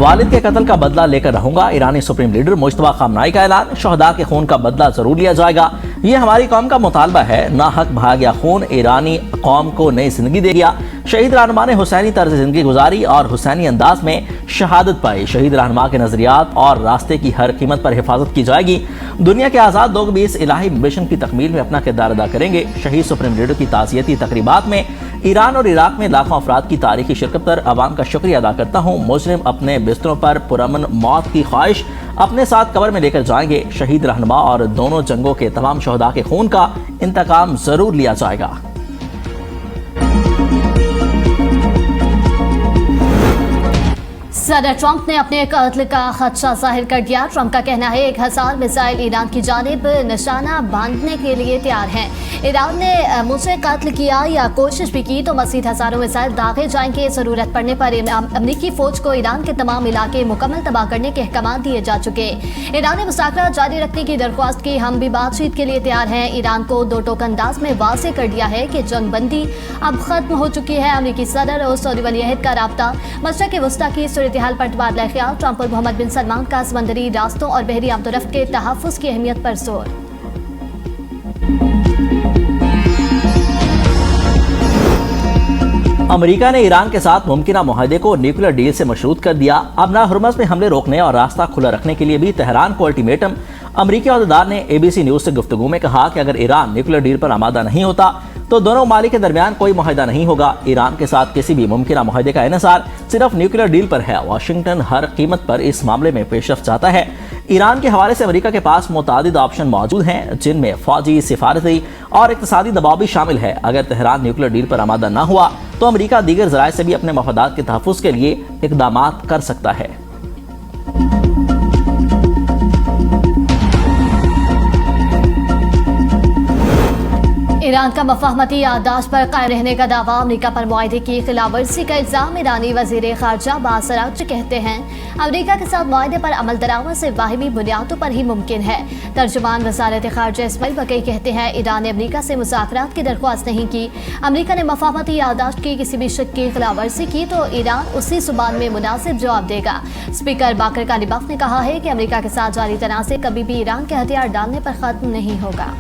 वालिद के कत्ल का बदला लेकर रहूंगा, ईरानी सुप्रीम लीडर मुश्तबा खामनाई का ऐलान। शहदा के खून का बदला जरूर लिया जाएगा, ये हमारी कौम का मुतालबा है। नाहक बहा गया खून ईरानी कौम को नई जिंदगी दे गया। शहीद रहनुमा ने हुसैनी तर्ज जिंदगी गुजारी और हुसैनी अंदाज में शहादत पाई। शहीद रहनुमा के नजरियात और रास्ते की हर कीमत पर हिफाजत की जाएगी। दुनिया के आज़ाद लोग भी इस इलाही मिशन की तकमील में अपना किरदार अदा करेंगे। शहीद सुप्रीम लीडर की ताज़ियती तकरीबात में ईरान और इराक में लाखों अफराद की तारीखी शिरकत पर अवाम का शुक्रिया अदा करता हूँ। मुजरिम अपने बिस्तरों पर पुरअमन मौत की ख्वाहिश अपने साथ कब्र में लेकर जाएंगे। शहीद रहनुमा और दोनों जंगों के तमाम शहदा के खून का इंतकाम जरूर लिया जाएगा। सदर ट्रंप ने अपने कत्ल का खदशा जाहिर कर दिया। ट्रंप का कहना है 1000 मिसाइल ईरान की जानिब निशाना बांधने के लिए तैयार हैं। ईरान ने मुझसे कत्ल किया या कोशिश भी की तो मज़ीद हज़ारों मिसाइल दागे जाएंगे। ज़रूरत पड़ने पर अमरीकी फ़ौज को ईरान के तमाम इलाके मुकम्मल तबाह करने के अहकाम दिए जा चुके। ईरान ने मुज़ाकरात जारी रखने की दरख्वास्त की। हम भी बातचीत के लिए तैयार हैं। ईरान को दो टोक अंदाज में वाज़ेह कर दिया है कि जंग बंदी अब ख़त्म हो चुकी है। अमरीकी सदर और सऊदी वली-अहद का राब्ता, मशरक़ वस्ता की सूरत-ए-हाल पर तबादला ख्याल। ट्रंप और मोहम्मद बिन सलमान का समंदरी रास्तों और बहरी आमदोरफ्त के तहफ़्फ़ुज़ की अहमियत पर जोर। अमेरिका ने ईरान के साथ मुमकिना मुआहदे को न्यूक्लियर डील से मशरूत कर दिया। अब ना हुर्मस में हमले रोकने और रास्ता खुला रखने के लिए भी तेहरान को अल्टीमेटम। अमरीकी अहदेदार ने ABC न्यूज से गुफ्तगू में कहा कि अगर ईरान न्यूक्लियर डील पर आमादा नहीं होता तो दोनों ममालिक के दरमियान कोई मुआहदा नहीं होगा। ईरान के साथ किसी भी मुमकिना मुआहदे का इन्हिसार सिर्फ न्यूक्लियर डील पर है। वाशिंगटन हर कीमत पर इस मामले में पेशरफ्त चाहता है। ईरान के हवाले से अमेरिका के पास मुतादिद ऑप्शन मौजूद हैं, जिनमें फौजी, सिफारती और इक़्तिसादी दबाव भी शामिल है। अगर तेहरान न्यूक्लियर डील पर आमादा न हुआ तो अमेरिका दीगर ज़राए से भी अपने मफादात के तहफ़्फ़ुज़ के लिए इक़दाम कर सकता है। ईरान का मफाहमती याददाश्त पर कायम रहने का दावा। अमरीका पर मुआहदे की खिलाफवर्जी का इल्जाम। ईरानी वज़ीर ख़ारजा अब्बास अराग़ची कहते हैं अमरीका के साथ मुआहदे पर अमल दरामद से वाहिमी बुनियादों पर ही मुमकिन है। तर्जुमान वज़ारत ख़ारजा इस्माइल बक़ई कहते हैं ईरान ने अमरीका से मुज़ाकरात की दरख्वास्त नहीं की। अमरीका ने मफाहमती याददाश्त की किसी भी शक की खिलाफवर्जी की तो ईरान उसी ज़ुबान में मुनासिब जवाब देगा। स्पीकर बाकर कालिबाफ ने कहा है कि अमरीका के साथ जारी तनाज़े कभी भी ईरान के हथियार डालने पर ख़त्म नहीं होगा।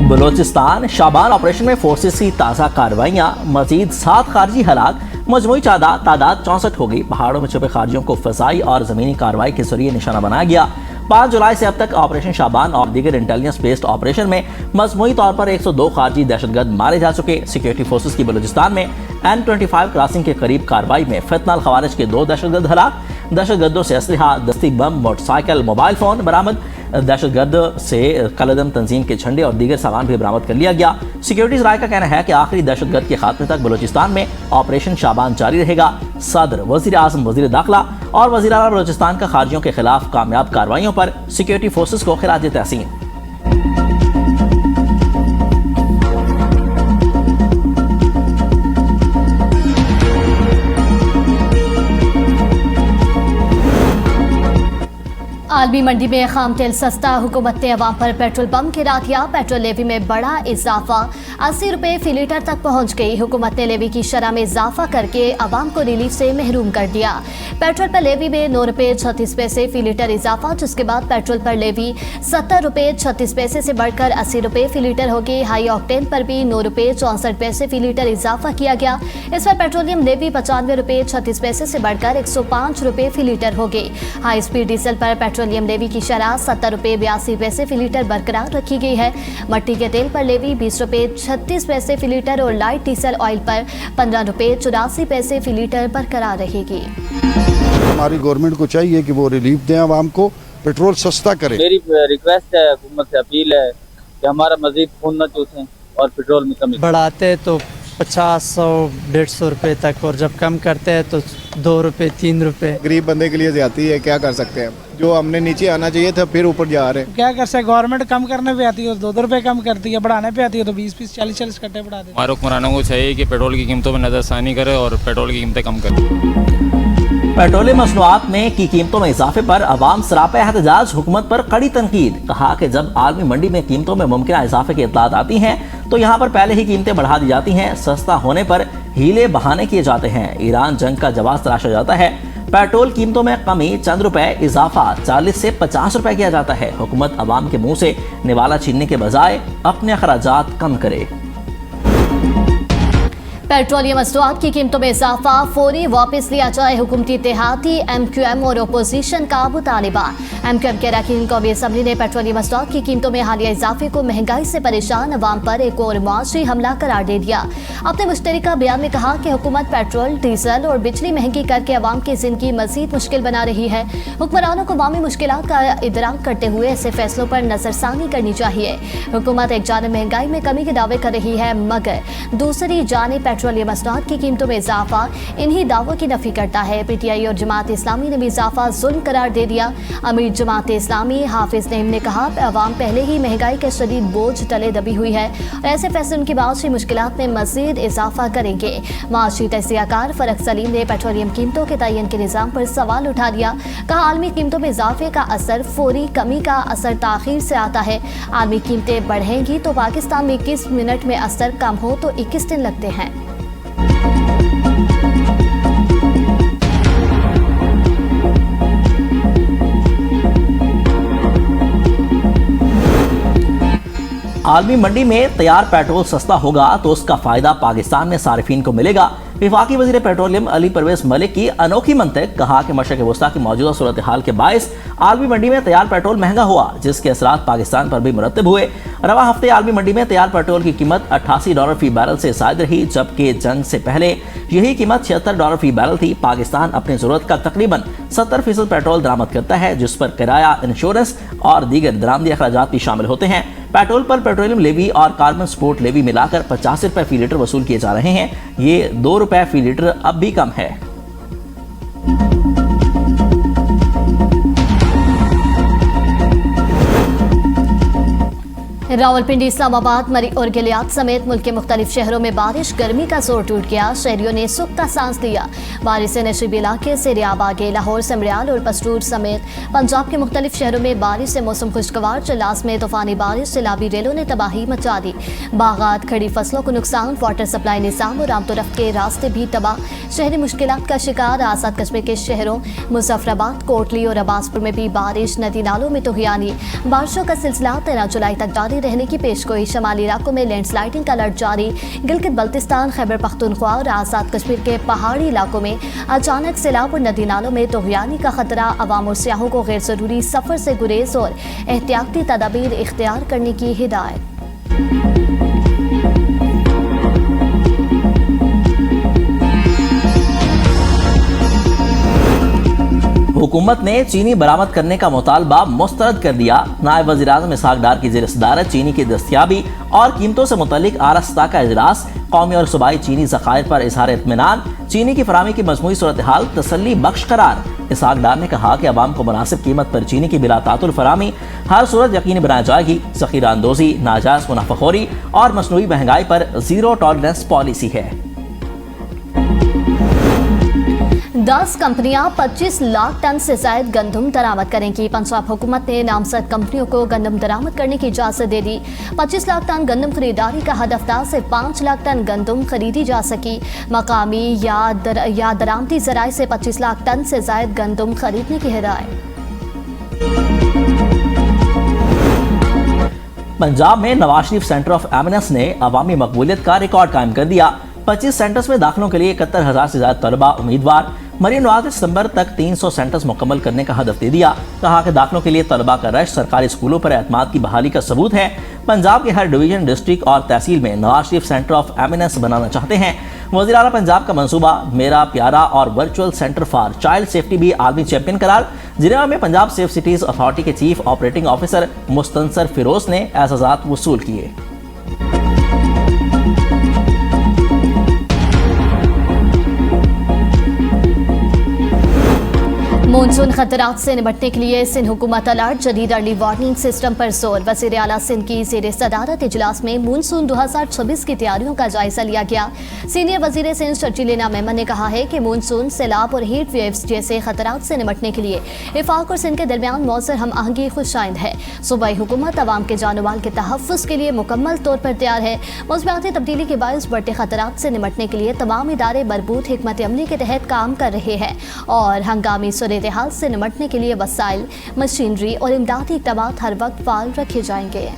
बलोचिस्तान शाबान ऑपरेशन में फोर्सेस की ताज़ा कार्रवाइयाँ। मजीद 7 खारजी हलाक, मजमूई तादाद 64 हो गई। पहाड़ों में छुपे खारजियों को फ़ज़ाई और ज़मीनी कार्रवाई के जरिए निशाना बनाया गया। 5 जुलाई से अब तक ऑपरेशन शाबान और दीगर इंटेलिजेंस बेस्ड ऑपरेशन में मजमूई तौर पर 102 खारजी दहशतगर्द मारे जा चुके। सिक्योरिटी फोर्सेस की बलूचिस्तान में N25 क्रॉसिंग के करीब कार्रवाई में फितनाल खवारिज के 2 दहशतगर्द हलाक। दहशतगर्दों से असलहा, दस्ती बम, मोटरसाइकिल, मोबाइल फ़ोन बरामद। दहशतगर्द से कलदम तंजीम के झंडे और दीगर सामान भी बरामद कर लिया गया। सिक्योरिटी राय का कहना है कि आखिरी दहशतगर्द के खात्मे तक बलूचिस्तान में ऑपरेशन शाबान जारी रहेगा। सदर, वज़ीर आज़म, वज़ीर दाखिला और वज़ीर आला बलूचिस्तान का खारजियों के खिलाफ कामयाब कार्रवाइयों पर सिक्योरिटी फोर्सेस को खिराज तहसीन। आलमी मंडी में खाम तेल सस्ता। हुकूमत ने अवाम पर पेट्रोल पंप गिरा दिया। पेट्रोल लेवी में बड़ा इजाफा, 80 रुपये फी लीटर तक पहुंच गई। हुकूमत ने लेवी की शरह में इजाफा करके अवाम को रिलीफ से महरूम कर दिया। पेट्रोल पर लेवी में 9 रुपये 36 पैसे फी लीटर इजाफा, जिसके बाद पेट्रोल पर लेवी 70 रुपये 36 पैसे से बढ़कर 80 रुपये फी लीटर हो गई। हाई ऑक्टेन पर भी 9 रुपये 64 पैसे फी लीटर इजाफा किया गया। इस पर पेट्रोलियम लेवी 95 रुपये 36 पैसे से बढ़कर 105 रुपये फी लीटर हो गई। हाई स्पीड डीजल पर पेट्रोलियम लेवी की शरह 70 रुपये 82 पैसे फी लीटर बरकरार रखी गई है। मट्टी के तेल पर लेवी 20 रुपये 36 पैसे फी लीटर और लाइट डीजल ऑयल पर 15 रुपये 84 पैसे फी लीटर बरकरार रहेगी। हमारी गवर्नमेंट को चाहिए कि वो रिलीफ दें आवाम को, पेट्रोल सस्ता करें। मेरी रिक्वेस्ट है, हुकूमत से अपील है कि हमारा मजीद खून न चूसें और पेट्रोल में कमी बढ़ाते तो 50-150 रुपये तक, और जब कम करते हैं तो 2 रुपये 3 रुपये। गरीब बंदे के लिए ज्यादती है, क्या कर सकते हैं। जो हमने नीचे आना चाहिए था फिर ऊपर जा रहे हैं। क्या कर सकते, गवर्नमेंट कम करने पे आती है तो 2 रुपये कम करती है, बढ़ाने पे आती है तो 20-20 40-40 कट्टे बढ़ा देती है। हमारे हुक्मरानों को चाहिए कि पेट्रोल की कीमतों में नज़रसानी करे और पेट्रोल की कीमतें कम करे। पेट्रोलियम मसनूआत में की कीमतों में इजाफे पर अवाम सरापा एहतजाज। हुकूमत पर कड़ी तनकीद। कहा कि जब आलमी मंडी में कीमतों में मुमकिन इजाफे की इत्तलात आती हैं तो यहाँ पर पहले ही कीमतें बढ़ा दी जाती हैं। सस्ता होने पर हीले बहाने किए जाते हैं। ईरान जंग का जवाब तराशा जाता है। पेट्रोल कीमतों में कमी, चंद रुपए इजाफा, 40 से 50 रुपए किया जाता है। हुकूमत अवाम के मुंह से निवाला छीनने के बजाय अपने अखराजात कम करे। पेट्रोलियम मसनूआत की कीमतों में इजाफा फौरी वापस लिया जाए, हुकूमती इत्तेहादी MQM और अपोजिशन का मुतालिबा। MQM के अरकान कौमी असम्बली ने पेट्रोलियम मसनूआत की कीमतों में हालिया इजाफे को महंगाई से परेशान अवाम पर एक और मुआशी हमला करार दे दिया। अपने मुश्तरका बयान में कहा कि हुकूमत पेट्रोल, डीजल और बिजली महंगी करके अवाम की जिंदगी मजीद मुश्किल बना रही है। हुक्मरानों को अवामी मुश्किलात का इदराक करते हुए ऐसे फैसलों पर नजरसानी करनी चाहिए। हुकूमत एक जानिब महंगाई में कमी के दावे कर रही है, मगर दूसरी जानिब पेट्रोलियम मसनूआत की कीमतों में इजाफा इन्हीं दावों की नफी करता है। PTI और जमात इस्लामी ने भी इजाफा जुल्म करार दे दिया। अमीर जमात इस्लामी हाफिज नईम ने कहा कि अवाम पहले ही महंगाई के शदीद बोझ तले दबी हुई है और ऐसे फैसले उनकी माशी मुश्किलात में मजीद इजाफा करेंगे। माशी तजियाकार फरक सलीम ने पेट्रोलियम कीमतों के तयन के निज़ाम पर सवाल उठा दिया। कहा आलमी कीमतों में इजाफे का असर फौरी, कमी का असर ताखीर से आता है। आलमी कीमतें बढ़ेंगी तो पाकिस्तान में 21 मिनट में असर, कम हो तो 21 दिन लगते हैं। आलमी मंडी में तैयार पेट्रोल सस्ता होगा तो उसका फायदा पाकिस्तान में सारिफीन को मिलेगा। वफाकी वजीर पेट्रोलियम अली परवेज मलिक की अनोखी मंतक, कहा कि मशरक़ वस्ता की मौजूदा सूरत हाल के बायस आलमी मंडी में तैयार पेट्रोल महंगा हुआ, जिसके असरात पाकिस्तान पर भी मुरतब हुए। रवा हफ्ते आलमी मंडी में तैयार पेट्रोल की कीमत $88 फी बैरल से ज़ायद रही, जबकि जंग से पहले यही कीमत $76 फी बैरल थी। पाकिस्तान अपनी जरूरत का तकरीबन 70% पेट्रोल दरामद करता है, जिस पर किराया, इंश्योरेंस और दीगर दरामदी अखराजात भी शामिल होते हैं। पेट्रोल पर पेट्रोलियम लेवी और कार्बन स्पोर्ट लेवी मिलाकर 85 रुपए फी लीटर वसूल किए जा रहे हैं। ये 2 रुपए फी लीटर अब भी कम है। रावलपिंडी, इस्लामाबाद, मरी और गिलियाद समेत मुल्क के मुख्तलिफ शहरों में बारिश, गर्मी का जोर टूट गया। शहरियों ने सुख का सांस लिया। बारिश से नशीबी इलाके से रियाब आगे, लाहौर, समरियाल और पस्तूर समेत पंजाब के मुख्तलिफ शहरों में बारिश से मौसम खुशगवार। चलास में तूफानी बारिश, सैलाबी रेलों ने तबाही मचा दी। बागात, खड़ी फसलों को नुकसान, वाटर सप्लाई निज़ाम और आमतोरफ्त के रास्ते भी तबाह। शहरी मुश्किलात का शिकार। आज़ाद कश्मीर के शहरों मुजफ्फराबाद, कोटली और अब्बासपुर में भी बारिश, नदी नालों में तूफ़ानी। बारिशों का सिलसिला 13 जुलाई तक जारी रहने की पेशगोई। शमाली इलाकों में लैंडस्लाइडिंग का अलर्ट जारी। गिलगित बल्तिस्तान, खैबर पख्तूनख्वा और आज़ाद कश्मीर के पहाड़ी इलाकों में अचानक सैलाब और नदी नालों में तूफ़ानी का खतरा। अवाम और सियाहों को गैर ज़रूरी सफ़र से गुरेज और एहतियाती तदाबीर इख्तियार करने की हिदायत। हुकूमत ने चीनी बरामद करने का मुतालबा मुस्तरद कर दिया। नायब वज़ीर-ए-आज़म इसहाक डार की ज़ेर सदारत चीनी की दस्तयाबी और कीमतों से मुतल्लिक आरास्ता का इजलास। कौमी और सूबाई चीनी ज़खायर पर इजहार इत्मीनान। चीनी की फराहमी की मजमूई सूरत हाल तसल्ली बख्श करार। इसहाक डार ने कहा कि अवाम को मुनासिब कीमत पर चीनी की बिला तातुल फराहमी हर सूरत यकीनी बनाई जाएगी। ज़ख़ीरा अंदोज़ी, नाजायज़ मुनाफ़ाखोरी और मसनूई महंगाई पर ज़ीरो टॉलरेंस पॉलिसी है। 10 कंपनियां 25 लाख टन से ज्यादा गंदम दरामद करेंगी। पंजाब हुकूमत ने नामजद कंपनियों को गंदम दरामद करने की इजाजत दे दी। 25 लाख टन गंदम खरीदारी का हदफ था, सिर्फ 5 लाख टन गंदम खरीदी जा सकी। मकामी या दरामदी जराए से 25 लाख टन से ज्यादा गंदम खरीदने की हिदायत। पंजाब में Nawaz Sharif centre of eminence ने अवामी मकबूलियत का रिकॉर्ड कायम कर दिया। 25 सेंटर्स में दाखिलों के लिए 71,000 से ज्यादा तलबा उम्मीदवार। मरीन नवाज ने दिसंबर तक 300 सेंटर्स मुकम्मल करने का हदफ दे दिया। कहा कि दाखिलों के लिए तलबा का रश सरकारी स्कूलों पर एतमाद की बहाली का सबूत है। पंजाब के हर डिवीजन, डिस्ट्रिक्ट और तहसील में Nawaz Sharif centre of eminence बनाना चाहते हैं। वज़ीर आला पंजाब का मंसूबा मेरा प्यारा और virtual centre for child safety भी आलमी चैंपियन करार। जिनेवा में पंजाब सेफ सिटीज अथॉरिटी के chief operating officer Mustansar Feroze ने एजाज़ात वसूल किए। मानसून खतरात से निपटने के लिए सिंध हुकूमत अलर्ट, जदीद अर्ली वार्निंग सिस्टम पर जोर। वज़ीर आला सिंध की ज़ेर सदारत इजलास में मानसून 2026 की तैयारियों का जायजा लिया गया। सीनियर वज़ीर सिंध शर्जीला मेमन ने कहा है कि मानसून सैलाब और हीट वेव्स जैसे खतरात से निपटने के लिए वफाक और सिंध के दरमियान मौसर हम आहंगी खुशाइंद है। सूबाई हुकूमत अवाम के जानमाल के तहफ़्फ़ुज़ के लिए मुकम्मल तौर पर तैयार है। मौसमियाती तब्दीली के बायस बढ़ते खतरात से निपटने के लिए तमाम इदारे मरबूत हिकमत अमली के तहत काम कर रहे हैं और हंगामी सूरत-ए-हाल से निपटने के लिए वसाइल, मशीनरी और इमदादी इक़दाम हर वक्त फाल रखे जाएंगे।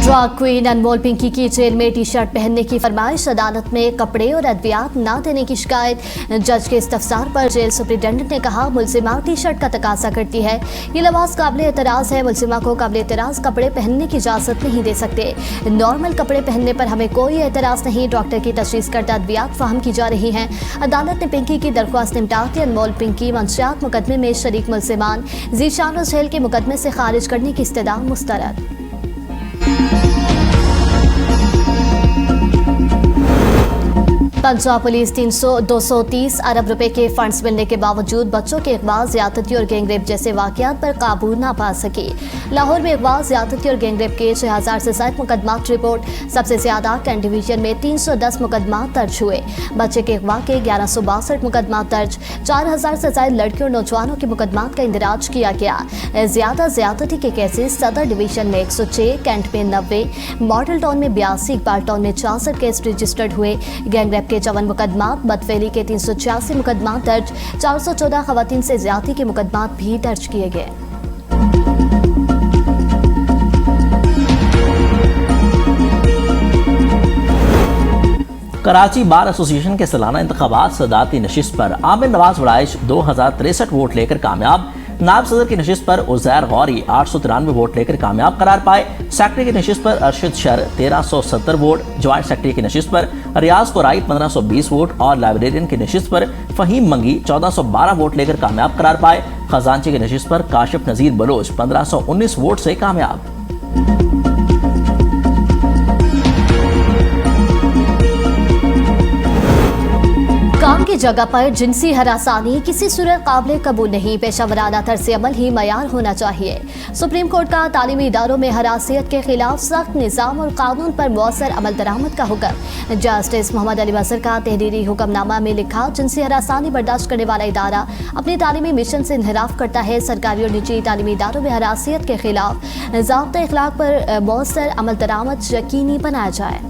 ड्रग क्वीन अनमोल पिंकी की जेल में टी शर्ट पहनने की फरमाइश, अदालत में कपड़े और अद्वियात ना देने की शिकायत। जज के इस्तफसार पर जेल सुप्रिटेंडेंट ने कहा मुलजिमा टी शर्ट का तकाजा करती है, ये लबास काबिल एतराज़ है। मुलजिमा को काबिल एतराज़ कपड़े पहनने की इजाज़त नहीं दे सकते। नॉर्मल कपड़े पहनने पर हमें कोई एतराज़ नहीं। डॉक्टर की तशख़ीस करता अद्वियात फराहम की जा रही हैं। अदालत ने पिंकी की दरख्वास्त निपटाते अनमोल पिंकी मंशियात मुकदमे में शरीक मुलजिमान ज़ीशान और झेल के मुकदमे से खारिज करने की इस्तदा मुस्तरद। पंजाब पुलिस 230 अरब रुपए के फंड्स मिलने के बावजूद बच्चों के अगवा, ज्यादती और गैंगरेप जैसे वाकयात पर काबू ना पा सकी। लाहौर में अगवा, ज्यादती और गैंगरेप के 6000 से ज्यादा मुकदमात रिपोर्ट। सबसे ज्यादा कैंट डिवीजन में 310 मुकदमात दर्ज हुए। बच्चे के अगवा के 1162 मुकदमात दर्ज। 4000 से ज्यादा लड़कियों और नौजवानों के मुकदमात का इंदराज किया गया। ज्यादा ज्यादती के केसेस सदर डिवीजन में 106, कैंट में 90, मॉडल टाउन में 82, इकबाल टाउन में 66 केस रजिस्टर्ड हुए। गैंगरेप के 54 मुकदमात, बदफेली के 386 मुकदमात दर्ज। 414 खवातीन से ज्यादती के मुकदमात भी दर्ज किए गए। कराची बार एसोसिएशन के सालाना इंतखाबात सदारती नशिस्त पर आमिर नवाज वड़ाइश 2063 वोट लेकर कामयाब। नायब सदर की नशिस्त पर उज़ैर गौरी 893 वोट लेकर कामयाब करार पाए। सेक्रेटरी की नशिस्त पर Arshad sir 1370 vote, joint secretary की नशिस्त पर रियाज कोराई 1520 वोट और लाइब्रेरियन की नशिस्त पर फहीम मंगी 1412 वोट लेकर कामयाब करार पाए। खजांची की नशिस्त पर काशिफ नजीर बलोच 1519 वोट से कामयाब। काम की जगह पर जिनसी हरासानी किसी सूरत काबिल कबूल नहीं। पेशावराना तर्ज़ अमल ही मयार होना चाहिए। सुप्रीम कोर्ट का तालीमी इदारों में हरासियत के खिलाफ सख्त निज़ाम और कानून पर मौसर अमल दरामद का हुक्म। जस्टिस मोहम्मद अली वज़ीर का तहरीरी हुक्मनामा में लिखा, जिनसी हरासानी बर्दाश्त करने वाला इदारा अपने तालीमी मिशन से इन्हिराफ करता है। सरकारी और निजी तालीमी इदारों में हरासियत के खिलाफ ज़ाब्ता इखलाक पर मौसर अमल दरामद यकीनी बनाया जाए।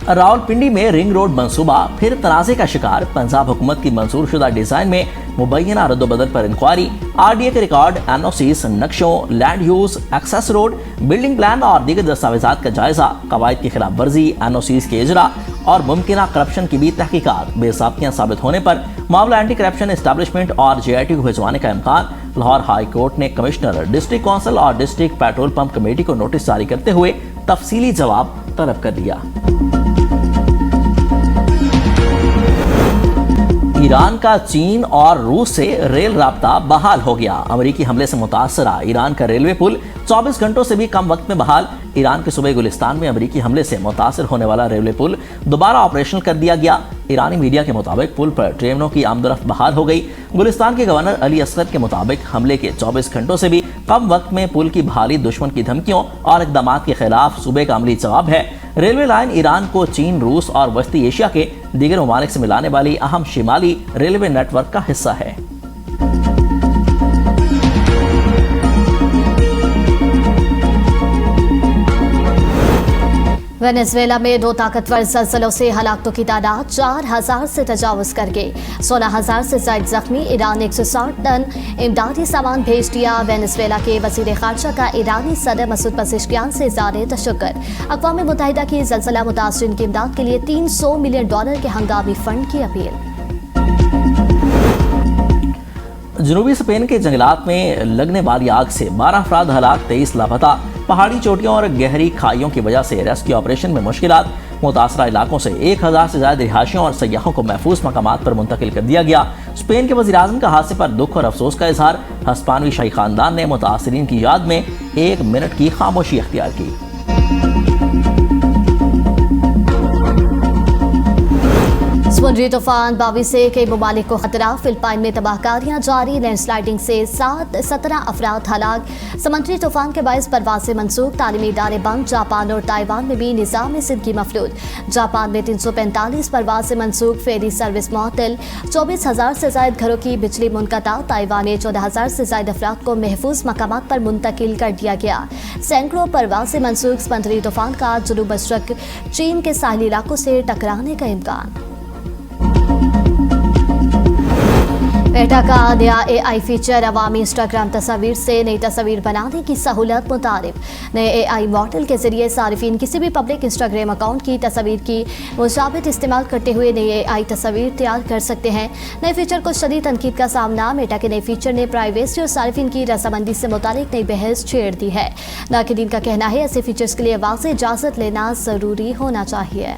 रावलपिंडी में रिंग रोड मंसूबा फिर तनाज़े का शिकार। पंजाब हुकूमत की मंजूर शुदा डिजाइन में मुबैना रद्दोबदल पर इंक्वायरी। RDA के रिकॉर्ड, NOCs, नक्शों, land use, access road, building plan और दीगर दस्तावेजात का जायजा। कवायद की खिलाफ वर्जी, NOCs के इजरा और मुमकिन करप्शन की भी तहकीकात। बेसाबियां साबित होने पर मामला एंटी करप्शन एस्टैब्लिशमेंट और JIT को भिजवाने का इम्कान। लाहौर हाई कोर्ट ने कमिश्नर, डिस्ट्रिक्ट काउंसिल और डिस्ट्रिक्ट पेट्रोल पंप कमेटी को नोटिस जारी करते हुए तफसीली जवाब तलब कर दिया। ईरान का चीन और रूस से रेल राब्ता बहाल हो गया। अमेरिकी हमले से मुतासरा ईरान का रेलवे पुल 24 घंटों से भी कम वक्त में बहाल। ईरान के सूबे गुलिस्तान में अमेरिकी हमले से मुतासर होने वाला रेलवे पुल दोबारा ऑपरेशनल कर दिया गया। ईरानी मीडिया के मुताबिक पुल पर ट्रेनों की आमदरफ्त बहाल हो गई। गुलिस्तान के गवर्नर अली असगर के मुताबिक हमले के 24 घंटों से भी कम वक्त में पुल की बहाली दुश्मन की धमकियों और इक़दाम के खिलाफ सूबे का अमली जवाब है। रेलवे लाइन ईरान को चीन, रूस और वस्ती एशिया के दीगर ममालिक से मिलाने वाली अहम शिमाली रेलवे नेटवर्क का हिस्सा है। वेनेजुएला में 2 ताकतवर ज़लज़लों से हलाकतों की तादाद 4000 से तजावुज़ कर गई। 16000 से ज़ायद ज़ख्मी। ईरान ने 160 टन इमदादी सामान भेज दिया। वेनेजुएला के वज़ीर ख़ारजा का ईरानी सदर मसूद पेज़ेश्कियान से इज़हार तशक्कुर। अक़वाम मुत्तहिदा की ज़लज़ला मुतासरीन की इमदाद के लिए $300 मिलियन के हंगामी फंड की अपील। जनूबी स्पेन के जंगलात में लगने वाली आग से 12 अफराद हलाक, 23 लापता। पहाड़ी चोटियों और गहरी खाइयों की वजह से रेस्क्यू ऑपरेशन में मुश्किलात। मुतासरा इलाकों से 1000 से ज्यादा रिहायशियों और सयाहों को महफूज मकामात पर मुंतकिल कर दिया गया। स्पेन के वज़ीर आज़म का हादसे पर दुख और अफसोस का इजहार। हस्पानवी शाही खानदान ने मुतासरीन की याद में 1 मिनट की खामोशी अख्तियार की। समुद्री तूफान बावी से कई ममालिक को खतरा। फिलिपाइन में तबाहकारियां जारी। लैंडस्लाइडिंग से 17 अफराद हलाक। समुद्री तूफान के बायस परवासें मनसूख। तालीमी इदारे बंद। जापान और ताइवान में भी निज़ाम ज़िंदगी मफलूज। जापान में 345 परवासें मनसूख। फेरी सर्विस मुअत्तल। 24,000 से ज़ायद घरों की बिजली मुनक़ता। ताइवान में 14,000 से ज़ायद अफराद को महफूज मकामात पर मुंतकिल कर दिया गया। सैकड़ों परवासें मनसूख। समुद्री तूफान का जनूब मशरक चीन के साहिली इलाकों से टकराने का इम्कान। मेटा का नया AI फीचर अवामी इंस्टाग्राम तस्वीर से नई तस्वीर बनाने की सहूलत मुतारिफ। नए AI मॉडल के जरिए सारिफिन किसी भी पब्लिक इंस्टाग्राम अकाउंट की तस्वीर की मुशाबित इस्तेमाल करते हुए नई AI तस्वीर तैयार कर सकते हैं। नए फीचर को शदीद तनकीद का सामना। मेटा के नए फीचर ने प्राइवेसी और सारिफिन की रजामंदी से मुतालिक नई बहस छेड़ दी है। नाक़िदीन का कहना है ऐसे फीचर्स के लिए वाज़ेह इजाज़त लेना ज़रूरी होना चाहिए।